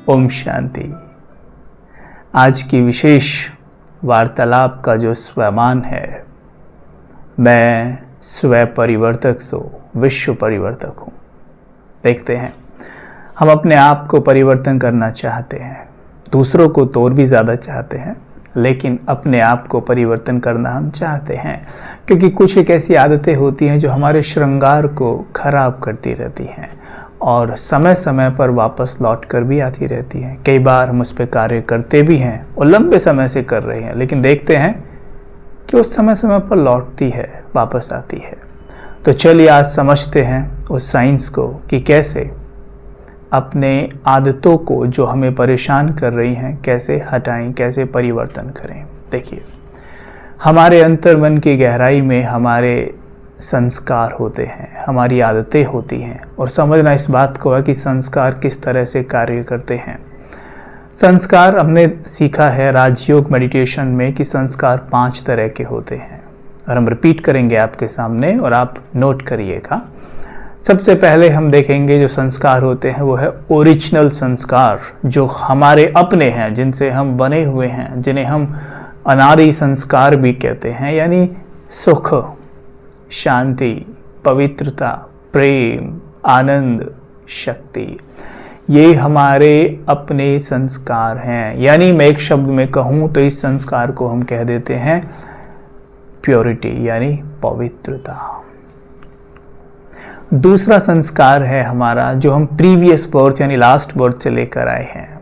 ओम शांति। आज की विशेष वार्तालाप का जो स्वयमान है, मैं स्व परिवर्तक सो विश्व परिवर्तक हूँ। देखते हैं, हम अपने आप को परिवर्तन करना चाहते हैं, दूसरों को तो और भी ज़्यादा चाहते हैं, लेकिन अपने आप को परिवर्तन करना हम चाहते हैं क्योंकि कुछ एक ऐसी आदतें होती हैं जो हमारे श्रृंगार को खराब करती रहती हैं और समय समय पर वापस लौट कर भी आती रहती हैं। कई बार हम उस पर कार्य करते भी हैं और लंबे समय से कर रहे हैं, लेकिन देखते हैं कि उस समय समय पर लौटती है, वापस आती है। तो चलिए आज समझते हैं उस साइंस को कि कैसे अपने आदतों को जो हमें परेशान कर रही हैं कैसे हटाएं, कैसे परिवर्तन करें। देखिए, हमारे अंतर्मन की गहराई में हमारे संस्कार होते हैं, हमारी आदतें होती हैं और समझना इस बात को है कि संस्कार किस तरह से कार्य करते हैं। संस्कार हमने सीखा है राजयोग मेडिटेशन में कि संस्कार 5 तरह के होते हैं और हम रिपीट करेंगे आपके सामने और आप नोट करिएगा। सबसे पहले हम देखेंगे जो संस्कार होते हैं वो है ओरिजिनल संस्कार, जो हमारे अपने हैं, जिनसे हम बने हुए हैं, जिन्हें हम अनादि संस्कार भी कहते हैं, यानी सुख, शांति, पवित्रता, प्रेम, आनंद, शक्ति। ये हमारे अपने संस्कार हैं। यानी मैं एक शब्द में कहूँ तो इस संस्कार को हम कह देते हैं प्योरिटी, यानी पवित्रता। दूसरा संस्कार है हमारा जो हम प्रीवियस बर्थ यानी लास्ट बर्थ से लेकर आए हैं।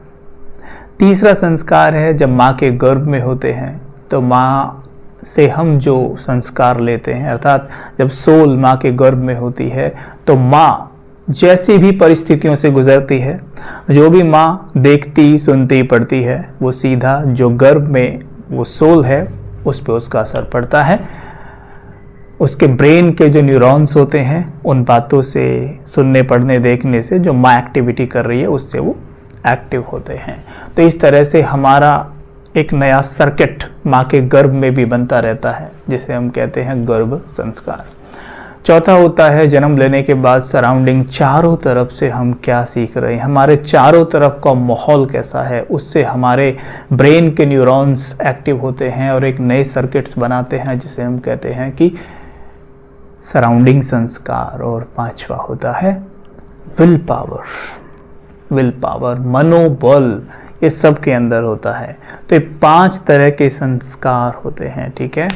तीसरा संस्कार है जब माँ के गर्भ में होते हैं तो माँ से हम जो संस्कार लेते हैं, अर्थात जब सोल माँ के गर्भ में होती है तो माँ जैसी भी परिस्थितियों से गुजरती है, जो भी माँ देखती सुनती पढ़ती है, वो सीधा जो गर्भ में वो सोल है उस पर उसका असर पड़ता है। उसके ब्रेन के जो न्यूरॉन्स होते हैं उन बातों से, सुनने पढ़ने देखने से जो माँ एक्टिविटी कर रही है उससे वो एक्टिव होते हैं। तो इस तरह से हमारा एक नया सर्किट माँ के गर्भ में भी बनता रहता है, जिसे हम कहते हैं गर्भ संस्कार। चौथा होता है जन्म लेने के बाद सराउंडिंग, चारों तरफ से हम क्या सीख रहे हैं, हमारे चारों तरफ का माहौल कैसा है, उससे हमारे ब्रेन के न्यूरॉन्स एक्टिव होते हैं और एक नए सर्किट्स बनाते हैं, जिसे हम कहते हैं कि सराउंडिंग संस्कार। और पांचवा होता है विल पावर, विल पावर, मनोबल, ये सब के अंदर होता है। तो ये 5 तरह के संस्कार होते हैं, ठीक है।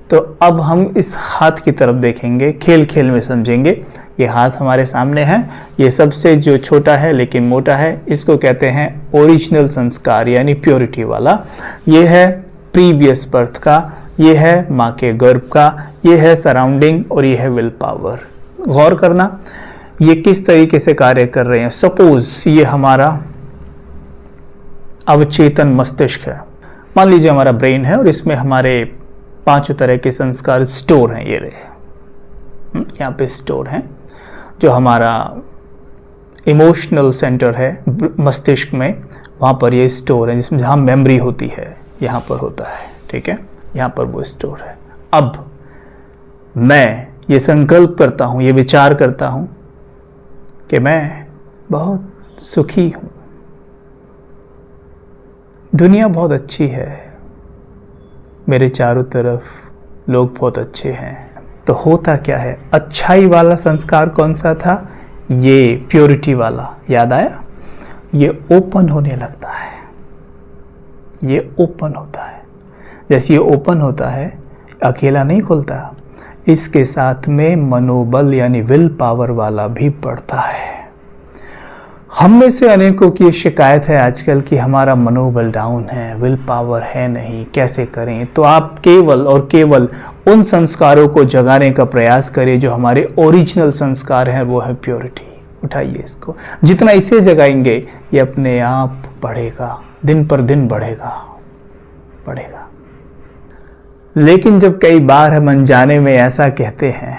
तो अब हम इस हाथ की तरफ देखेंगे, खेल खेल में समझेंगे। ये हाथ हमारे सामने है, ये सबसे जो छोटा है लेकिन मोटा है, इसको कहते हैं ओरिजिनल संस्कार यानी प्योरिटी वाला। ये है प्रीवियस बर्थ का, ये है माँ के गर्भ का, ये है सराउंडिंग और ये है विल पावर। गौर करना ये किस तरीके से कार्य कर रहे हैं। सपोज ये हमारा अवचेतन मस्तिष्क है, मान लीजिए हमारा ब्रेन है और इसमें हमारे 5 तरह के संस्कार स्टोर हैं। ये रहे यहाँ पे स्टोर हैं, जो हमारा इमोशनल सेंटर है मस्तिष्क में, वहाँ पर ये स्टोर है, जिसमें जहाँ मेमोरी होती है यहाँ पर होता है, ठीक है, यहाँ पर वो स्टोर है। अब मैं ये संकल्प करता हूँ, ये विचार करता हूँ कि मैं बहुत सुखी हूँ, दुनिया बहुत अच्छी है, मेरे चारों तरफ लोग बहुत अच्छे हैं। तो होता क्या है, अच्छाई वाला संस्कार कौन सा था, ये प्योरिटी वाला, याद आया, ये ओपन होने लगता है, ये ओपन होता है। जैसे ये ओपन होता है, अकेला नहीं खुलता, इसके साथ में मनोबल यानी विल पावर वाला भी बढ़ता है। हम में से अनेकों की शिकायत है आजकल कि हमारा मनोबल डाउन है, विल पावर है नहीं, कैसे करें। तो आप केवल और केवल उन संस्कारों को जगाने का प्रयास करें जो हमारे ओरिजिनल संस्कार हैं, वो है प्योरिटी। उठाइए इसको, जितना इसे जगाएंगे ये अपने आप बढ़ेगा, दिन पर दिन बढ़ेगा बढ़ेगा। लेकिन जब कई बार हम अनजाने में ऐसा कहते हैं,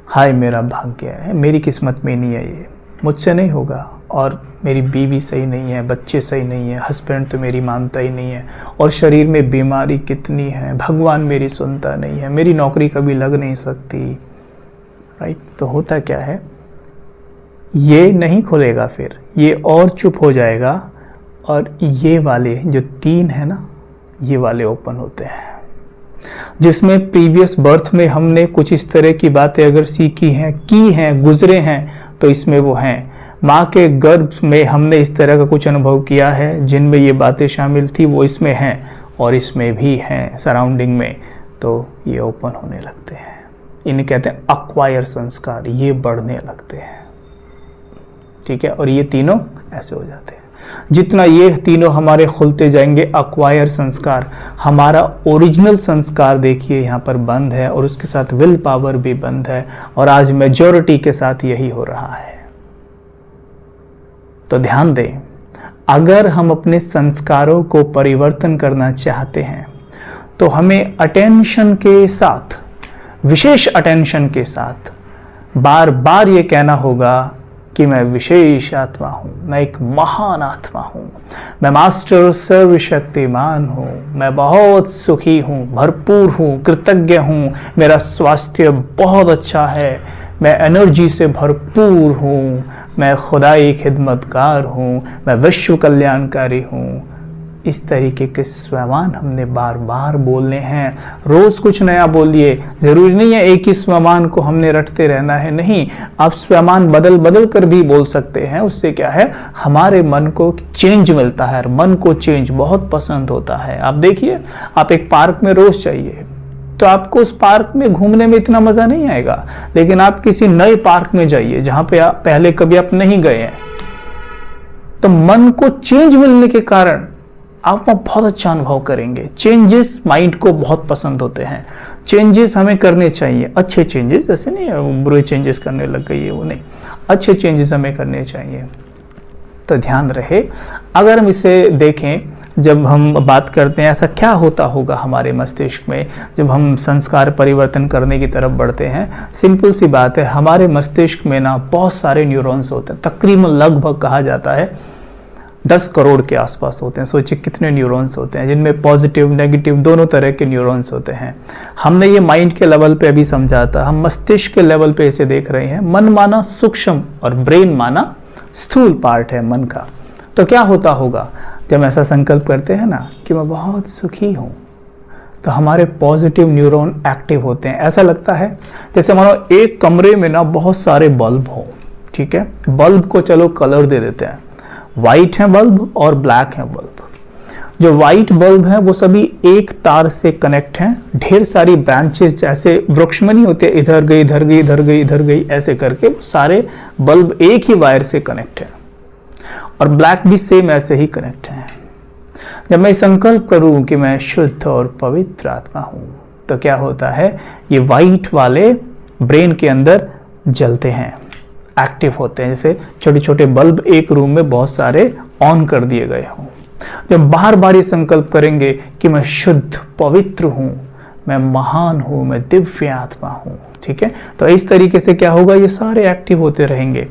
हाय मेरा भाग्य है, मेरी किस्मत में नहीं है, ये मुझसे नहीं होगा, और मेरी बीवी सही नहीं है, बच्चे सही नहीं है, हस्बैंड तो मेरी मानता ही नहीं है, और शरीर में बीमारी कितनी है, भगवान मेरी सुनता नहीं है, मेरी नौकरी कभी लग नहीं सकती, राइट। तो होता क्या है, ये नहीं खुलेगा, फिर ये और चुप हो जाएगा और ये वाले जो 3 है ना, ये वाले ओपन होते हैं, जिसमें प्रीवियस बर्थ में हमने कुछ इस तरह की बातें अगर सीखी हैं, की हैं, गुजरे हैं, तो इसमें वो हैं। माँ के गर्भ में हमने इस तरह का कुछ अनुभव किया है, जिनमें ये बातें शामिल थी, वो इसमें हैं और इसमें भी हैं सराउंडिंग में, तो ये ओपन होने लगते हैं। इन्हें कहते हैं अक्वायर संस्कार, ये बढ़ने लगते हैं, ठीक है। और ये तीनों ऐसे हो जाते हैं। जितना ये तीनों हमारे खुलते जाएंगे अक्वायर संस्कार, हमारा ओरिजिनल संस्कार देखिए यहाँ पर बंद है और उसके साथ विल पावर भी बंद है, और आज मेजॉरिटी के साथ यही हो रहा है। तो ध्यान दें, अगर हम अपने संस्कारों को परिवर्तन करना चाहते हैं तो हमें अटेंशन के साथ, विशेष अटेंशन के साथ बार बार ये कहना होगा कि मैं विशेष आत्मा हूँ, मैं एक महान आत्मा हूँ, मैं मास्टर सर्वशक्तिमान हूँ, मैं बहुत सुखी हूँ, भरपूर हूँ, कृतज्ञ हूँ, मेरा स्वास्थ्य बहुत अच्छा है, मैं एनर्जी से भरपूर हूँ, मैं खुदाई खिदमतगार हूँ, मैं विश्व कल्याणकारी हूँ। इस तरीके के स्वमान हमने बार बार बोलने हैं। रोज कुछ नया बोलिए, जरूरी नहीं है एक ही स्वमान को हमने रटते रहना है, नहीं, आप स्वमान बदल बदल कर भी बोल सकते हैं। उससे क्या है, हमारे मन को चेंज मिलता है, मन को चेंज बहुत पसंद होता है। आप देखिए, आप एक पार्क में रोज जाइए तो आपको उस पार्क में घूमने में इतना मजा नहीं आएगा, लेकिन आप किसी नए पार्क में जाइए जहां पे आप पहले कभी आप नहीं गए हैं, तो मन को चेंज मिलने के कारण आप वहाँ बहुत अच्छा अनुभव करेंगे। चेंजेस माइंड को बहुत पसंद होते हैं, चेंजेस हमें करने चाहिए, अच्छे चेंजेस, ऐसे नहीं बुरे चेंजेस करने लग गई है वो नहीं, अच्छे चेंजेस हमें करने चाहिए। तो ध्यान रहे, अगर हम इसे देखें, जब हम बात करते हैं ऐसा क्या होता होगा हमारे मस्तिष्क में जब हम संस्कार परिवर्तन करने की तरफ बढ़ते हैं। सिंपल सी बात है, हमारे मस्तिष्क में ना बहुत सारे न्यूरॉन्स होते हैं, तकरीबन लगभग कहा जाता है 10 करोड़ के आसपास होते हैं। सोचिए कितने न्यूरॉन्स होते हैं, जिनमें पॉजिटिव नेगेटिव दोनों तरह के न्यूरॉन्स होते हैं। हमने ये माइंड के लेवल पे अभी समझा था, हम मस्तिष्क के लेवल पे इसे देख रहे हैं। मन माना सूक्ष्म और ब्रेन माना स्थूल पार्ट है मन का। तो क्या होता होगा जब ऐसा संकल्प करते हैं ना कि मैं बहुत सुखी हूँ, तो हमारे पॉजिटिव न्यूरॉन एक्टिव होते हैं। ऐसा लगता है जैसे मानो एक कमरे में ना बहुत सारे बल्ब हो, ठीक है, बल्ब को चलो कलर दे देते हैं, वाइट है बल्ब और ब्लैक है बल्ब। जो वाइट बल्ब हैं वो सभी एक तार से कनेक्ट हैं, ढेर सारी ब्रांचेस जैसे वृक्ष में नहीं होते, इधर गई इधर गई इधर गई इधर गई, ऐसे करके सारे बल्ब एक ही वायर से कनेक्ट है। और ब्लैक भी सेम ऐसे ही कनेक्ट है। जब मैं संकल्प करूं कि मैं शुद्ध और पवित्र आत्मा हूं, तो क्या होता है, ये वाइट वाले ब्रेन के अंदर जलते हैं, एक्टिव होते हैं, जैसे छोटे छोटे बल्ब एक रूम में बहुत सारे ऑन कर दिए गए हों। जब बार बार ये संकल्प करेंगे कि मैं शुद्ध पवित्र हूं, मैं महान हूं, मैं दिव्य आत्मा हूं, ठीक है, तो इस तरीके से क्या होगा, ये सारे एक्टिव होते रहेंगे।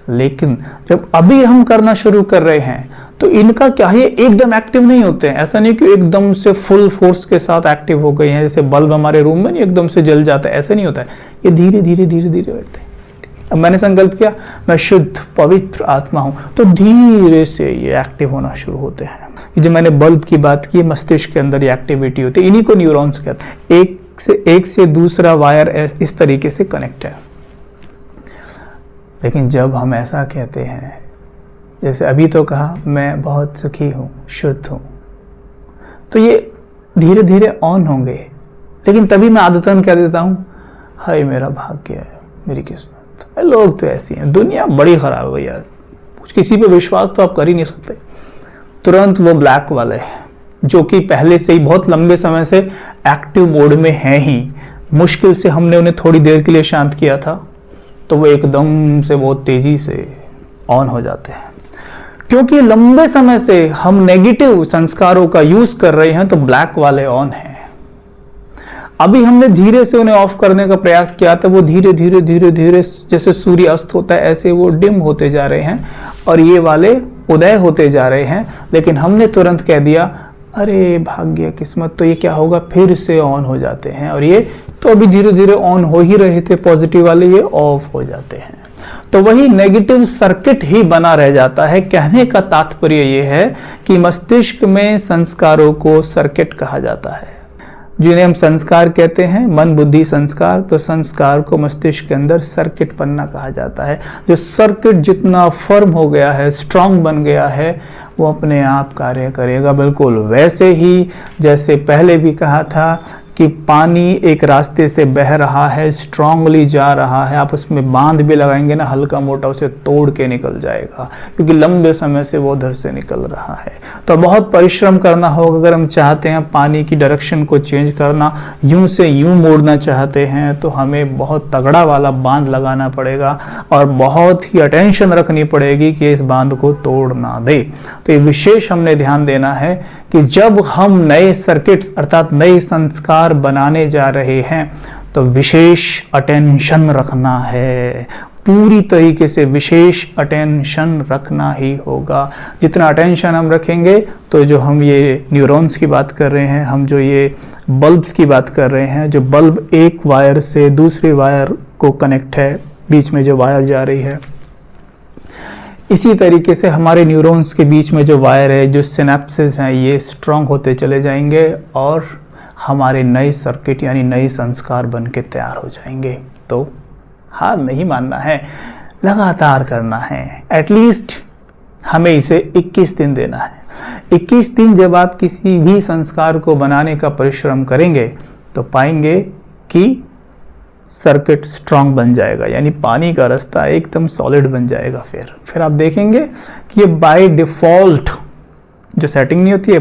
लेकिन जब अभी हम करना शुरू कर रहे हैं तो इनका क्या है, एकदम एक्टिव नहीं होते हैं। ऐसा नहीं कि एकदम से फुल फोर्स के साथ एक्टिव हो गए हैं, जैसे बल्ब हमारे रूम में नहीं एकदम से जल जाता है, ऐसे नहीं होता है। ये धीरे धीरे धीरे धीरे बढ़ते हैं। अब मैंने संकल्प किया मैं शुद्ध पवित्र आत्मा हूं, तो धीरे से ये एक्टिव होना शुरू होते हैं। ये जो मैंने बल्ब की बात की, मस्तिष्क के अंदर ये एक्टिविटी होती है, इन्हीं को न्यूरॉन्स कहते हैं। एक से दूसरा वायर इस तरीके से कनेक्ट है। लेकिन जब हम ऐसा कहते हैं, जैसे अभी तो कहा मैं बहुत सुखी हूँ, शुद्ध हूँ, तो ये धीरे धीरे ऑन होंगे। लेकिन तभी मैं आदतन कह देता हूँ, हाय मेरा भाग्य है, मेरी किस्मत, लोग तो ऐसी हैं, दुनिया बड़ी खराब है भैया, किसी पे विश्वास तो आप कर ही नहीं सकते। तुरंत वो ब्लैक वाले जो कि पहले से ही बहुत लंबे समय से एक्टिव मोड में है ही, मुश्किल से हमने उन्हें थोड़ी देर के लिए शांत किया था, तो वो एकदम से बहुत तेजी से ऑन हो जाते हैं। क्योंकि लंबे समय से हम नेगेटिव संस्कारों का यूज कर रहे हैं, तो ब्लैक वाले ऑन हैं। अभी हमने धीरे से उन्हें ऑफ करने का प्रयास किया था, वो धीरे धीरे धीरे धीरे जैसे सूर्य अस्त होता है ऐसे वो डिम होते जा रहे हैं और ये वाले उदय होते जा रहे हैं। लेकिन हमने तुरंत कह दिया अरे भाग्य किस्मत, तो ये क्या होगा, फिर से ऑन हो जाते हैं। और ये तो अभी धीरे धीरे ऑन हो ही रहे थे पॉजिटिव वाले, ये ऑफ हो जाते हैं। तो वही नेगेटिव सर्किट ही बना रह जाता है। कहने का तात्पर्य ये है कि मस्तिष्क में संस्कारों को सर्किट कहा जाता है, जिन्हें हम संस्कार कहते हैं, मन बुद्धि संस्कार। तो संस्कार को मस्तिष्क के अंदर सर्किट बनना कहा जाता है। जो सर्किट जितना फर्म हो गया है, स्ट्रांग बन गया है, वो अपने आप कार्य करेगा। बिल्कुल वैसे ही जैसे पहले भी कहा था कि पानी एक रास्ते से बह रहा है, स्ट्रांगली जा रहा है, आप उसमें बांध भी लगाएंगे ना हल्का मोटा, उसे तोड़ के निकल जाएगा, क्योंकि लंबे समय से वो उधर से निकल रहा है। तो बहुत परिश्रम करना होगा अगर हम चाहते हैं पानी की डायरेक्शन को चेंज करना, यूं से यूं मोड़ना चाहते हैं, तो हमें बहुत तगड़ा वाला बांध लगाना पड़ेगा और बहुत ही अटेंशन रखनी पड़ेगी कि इस बांध को तोड़ ना दे। तो ये विशेष हमने ध्यान देना है कि जब हम नए सर्किट्स अर्थात नए संस्कार बनाने जा रहे हैं तो विशेष अटेंशन रखना है, पूरी तरीके से विशेष अटेंशन रखना ही होगा। जितना अटेंशन हम रखेंगे तो जो हम ये न्यूरॉन्स की बात कर रहे हैं, हम जो ये बल्ब्स की बात कर रहे हैं, जो बल्ब एक वायर से दूसरे वायर को कनेक्ट है, बीच में जो वायर जा रही है, इसी तरीके से हमारे न्यूरॉन्स के बीच में जो वायर है, जो सिनेप्सेस हैं, ये स्ट्रांग होते चले जाएंगे और हमारे नए सर्किट यानी नए संस्कार बन के तैयार हो जाएंगे। तो हार नहीं मानना है, लगातार करना है। एटलीस्ट हमें इसे 21 दिन देना है। 21 दिन जब आप किसी भी संस्कार को बनाने का परिश्रम करेंगे तो पाएंगे कि सर्किट स्ट्रांग बन जाएगा, यानी पानी का रास्ता एकदम सॉलिड बन जाएगा। फिर आप देखेंगे कि ये बाय डिफॉल्ट जो सेटिंग नहीं होती है,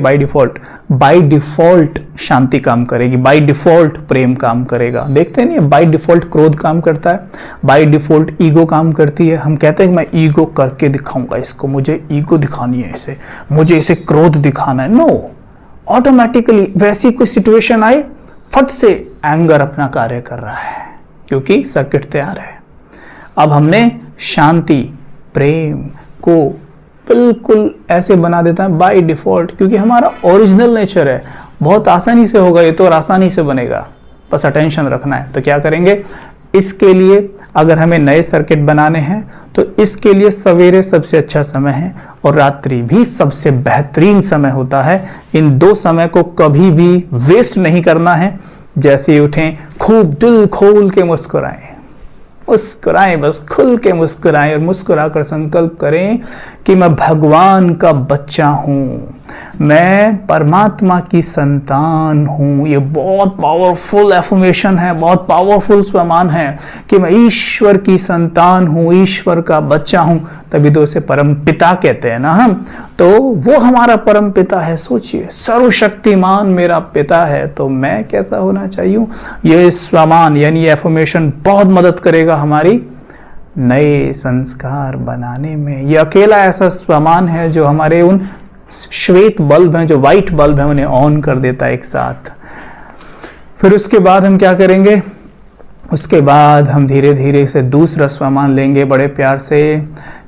बाय डिफॉल्ट शांति काम करेगी, बाय डिफॉल्ट प्रेम काम करेगा। देखते नहीं, बाय डिफॉल्ट क्रोध काम करता है, बाय डिफॉल्ट ईगो काम करती है। हम कहते हैं कि मैं ईगो करके दिखाऊंगा इसको, मुझे ईगो दिखानी है इसे, मुझे इसे क्रोध दिखाना है। नो, ऑटोमेटिकली वैसी कोई सिचुएशन आए, फट से एंगर अपना कार्य कर रहा है, क्योंकि सर्किट तैयार है। अब हमने शांति प्रेम को बिल्कुल ऐसे बना देता है बाय डिफॉल्ट, क्योंकि हमारा ओरिजिनल नेचर है। बहुत आसानी से होगा ये तो, और आसानी से बनेगा, बस अटेंशन रखना है। तो क्या करेंगे इसके लिए, अगर हमें नए सर्किट बनाने हैं तो इसके लिए सवेरे सबसे अच्छा समय है और रात्रि भी सबसे बेहतरीन समय होता है। इन दो समय को कभी भी वेस्ट नहीं करना है। जैसे ही उठें खूब दिल खोल के मुस्कुराएं, बस खुल के मुस्कुराएं और मुस्कुराकर संकल्प करें कि मैं भगवान का बच्चा हूँ, मैं परमात्मा की संतान हूँ। ये बहुत पावरफुल एफर्मेशन है, बहुत पावरफुल स्वमान है कि मैं ईश्वर की संतान हूँ, ईश्वर का बच्चा हूँ। तभी तो उसे परम पिता कहते हैं ना हम, तो वो हमारा परम पिता है। सोचिए, सर्वशक्तिमान मेरा पिता है, तो मैं कैसा होना चाहिए। ये स्वमान यानी एफर्मेशन बहुत मदद करेगा हमारी नए संस्कार बनाने में। ये अकेला ऐसा स्वमान है जो हमारे उन श्वेत बल्ब हैं, जो व्हाइट बल्ब हैं, उन्हें ऑन कर देता है एक साथ। फिर उसके बाद हम क्या करेंगे, उसके बाद हम धीरे धीरे से दूसरा स्वमान लेंगे बड़े प्यार से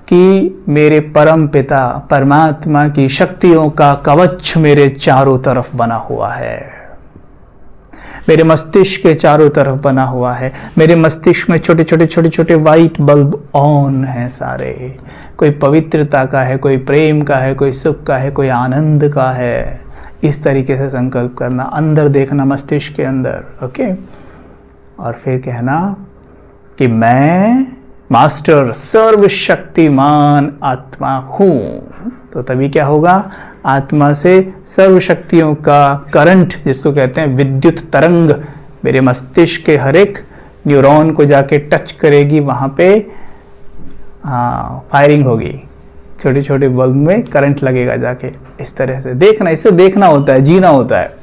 कि मेरे परम पिता परमात्मा की शक्तियों का कवच मेरे चारों तरफ बना हुआ है, मेरे मस्तिष्क के चारों तरफ बना हुआ है। मेरे मस्तिष्क में छोटे छोटे व्हाइट बल्ब ऑन हैं सारे। कोई पवित्रता का है, कोई प्रेम का है, कोई सुख का है, कोई आनंद का है। इस तरीके से संकल्प करना, अंदर देखना मस्तिष्क के अंदर, ओके। और फिर कहना कि मैं मास्टर सर्वशक्तिमान आत्मा हूँ। तो तभी क्या होगा, आत्मा से सर्व शक्तियों का करंट, जिसको कहते हैं विद्युत तरंग, मेरे मस्तिष्क के हर एक न्यूरॉन को जाके टच करेगी। वहाँ पे फायरिंग होगी, छोटे छोटे बल्ब में करंट लगेगा जाके। इस तरह से देखना, इससे देखना होता है, जीना होता है।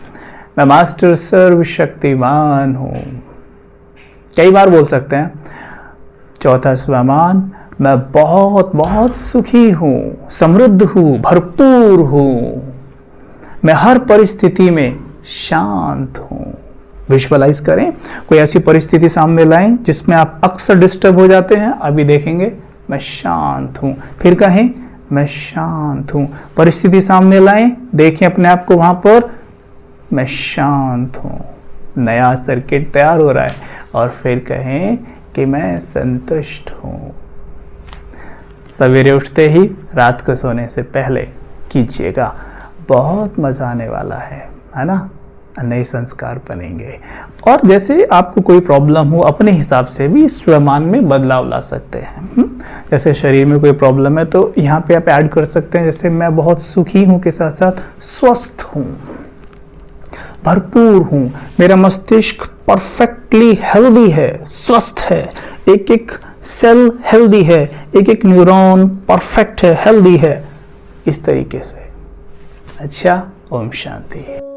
मैं मास्टर सर्वशक्तिमान हूँ, कई बार बोल सकते हैं। चौथा स्वमान, मैं बहुत बहुत सुखी हूँ, समृद्ध हूँ, भरपूर हूँ, मैं हर परिस्थिति में शांत हूँ। विजुअलाइज करें, कोई ऐसी परिस्थिति सामने लाएं जिसमें आप अक्सर डिस्टर्ब हो जाते हैं। अभी देखेंगे मैं शांत हूँ। फिर कहें मैं शांत हूं। परिस्थिति सामने लाएं, देखें अपने आप को वहां पर, मैं शांत हूं। नया सर्किट तैयार हो रहा है। और फिर कहें कि मैं संतुष्ट हूं। सवेरे उठते ही, रात को सोने से पहले कीजिएगा, बहुत मजा आने वाला है ना। नए संस्कार बनेंगे। और जैसे आपको कोई प्रॉब्लम हो, अपने हिसाब से भी स्वमान में बदलाव ला सकते हैं। जैसे शरीर में कोई प्रॉब्लम है तो यहाँ पे आप ऐड कर सकते हैं, जैसे मैं बहुत सुखी हूँ के साथ साथ स्वस्थ हूँ, भरपूर हूँ, मेरा मस्तिष्क परफेक्टली हेल्दी है, स्वस्थ है, एक एक सेल हेल्दी है, एक एक न्यूरॉन परफेक्ट है, हेल्दी है, इस तरीके से। अच्छा, ओम शांति।